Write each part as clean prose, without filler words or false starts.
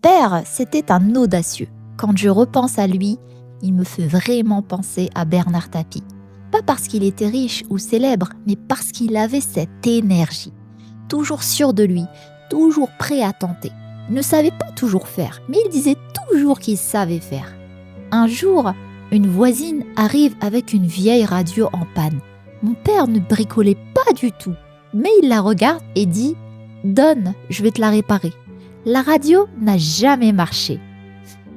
père, c'était un audacieux. Quand je repense à lui, il me fait vraiment penser à Bernard Tapie. Pas parce qu'il était riche ou célèbre, mais parce qu'il avait cette énergie. Toujours sûr de lui, toujours prêt à tenter. Il ne savait pas toujours faire, mais il disait toujours qu'il savait faire. Un jour, une voisine arrive avec une vieille radio en panne. Mon père ne bricolait pas du tout, mais il la regarde et dit « Donne, je vais te la réparer ». La radio n'a jamais marché.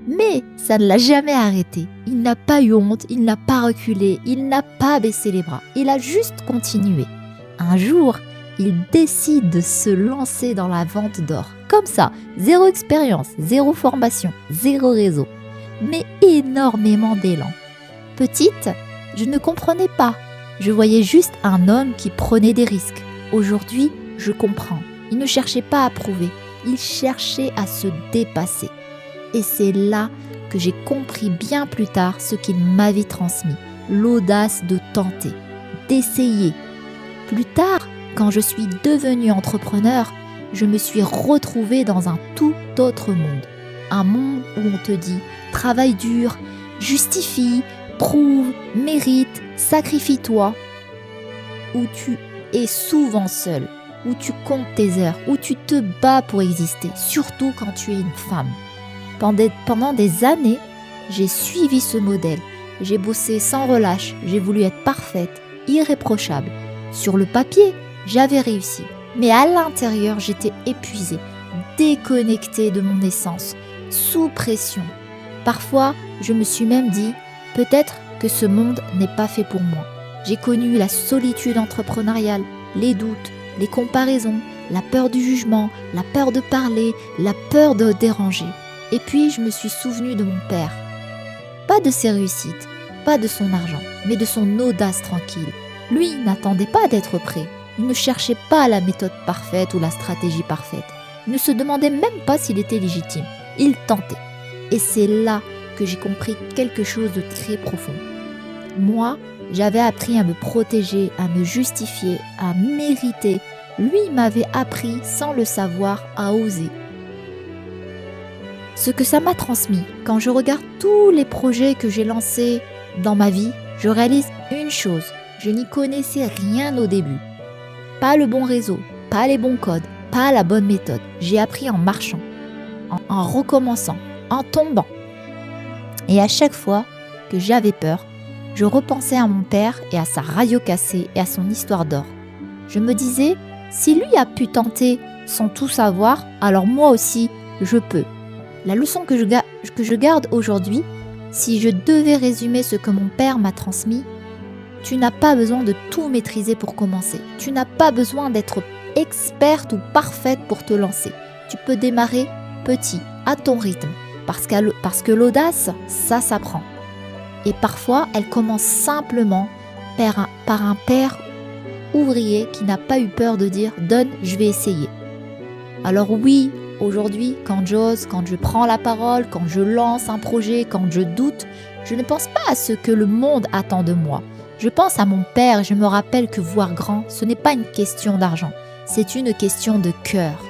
Mais ça ne l'a jamais arrêté. Il n'a pas eu honte, il n'a pas reculé, il n'a pas baissé les bras. Il a juste continué. Un jour, il décide de se lancer dans la vente d'or. Comme ça, zéro expérience, zéro formation, zéro réseau. Mais énormément d'élan. Petite, je ne comprenais pas. Je voyais juste un homme qui prenait des risques. Aujourd'hui, je comprends. Il ne cherchait pas à prouver. Il cherchait à se dépasser. Et c'est là que j'ai compris bien plus tard ce qu'il m'avait transmis, l'audace de tenter, d'essayer. Plus tard, quand je suis devenue entrepreneur, je me suis retrouvée dans un tout autre monde. Un monde où on te dit « travaille dur, justifie, prouve, mérite, sacrifie-toi », où tu es souvent seul, où tu comptes tes heures, où tu te bats pour exister, surtout quand tu es une femme. Pendant des années, j'ai suivi ce modèle. J'ai bossé sans relâche, j'ai voulu être parfaite, irréprochable. Sur le papier, j'avais réussi. Mais à l'intérieur, j'étais épuisée, déconnectée de mon essence, sous pression. Parfois, je me suis même dit, peut-être que ce monde n'est pas fait pour moi. J'ai connu la solitude entrepreneuriale, les doutes, les comparaisons, la peur du jugement, la peur de parler, la peur de déranger. Et puis, je me suis souvenue de mon père. Pas de ses réussites, pas de son argent, mais de son audace tranquille. Lui n'attendait pas d'être prêt. Il ne cherchait pas la méthode parfaite ou la stratégie parfaite. Il ne se demandait même pas s'il était légitime. Il tentait. Et c'est là que j'ai compris quelque chose de très profond. Moi, j'avais appris à me protéger, à me justifier, à mériter. Lui m'avait appris, sans le savoir, à oser. Ce que ça m'a transmis, quand je regarde tous les projets que j'ai lancés dans ma vie, je réalise une chose, je n'y connaissais rien au début. Pas le bon réseau, pas les bons codes, pas la bonne méthode. J'ai appris en marchant, en recommençant, en tombant. Et à chaque fois que j'avais peur, je repensais à mon père et à sa radio cassée et à son histoire d'or. Je me disais, si lui a pu tenter sans tout savoir, alors moi aussi, je peux. La leçon que je garde aujourd'hui, si je devais résumer ce que mon père m'a transmis, tu n'as pas besoin de tout maîtriser pour commencer. Tu n'as pas besoin d'être experte ou parfaite pour te lancer. Tu peux démarrer petit, à ton rythme, parce que l'audace, ça s'apprend. Et parfois, elle commence simplement par un père ouvrier qui n'a pas eu peur de dire « donne, je vais essayer ». Alors oui, aujourd'hui, quand j'ose, quand je prends la parole, quand je lance un projet, quand je doute, je ne pense pas à ce que le monde attend de moi. Je pense à mon père et je me rappelle que voir grand, ce n'est pas une question d'argent, c'est une question de cœur.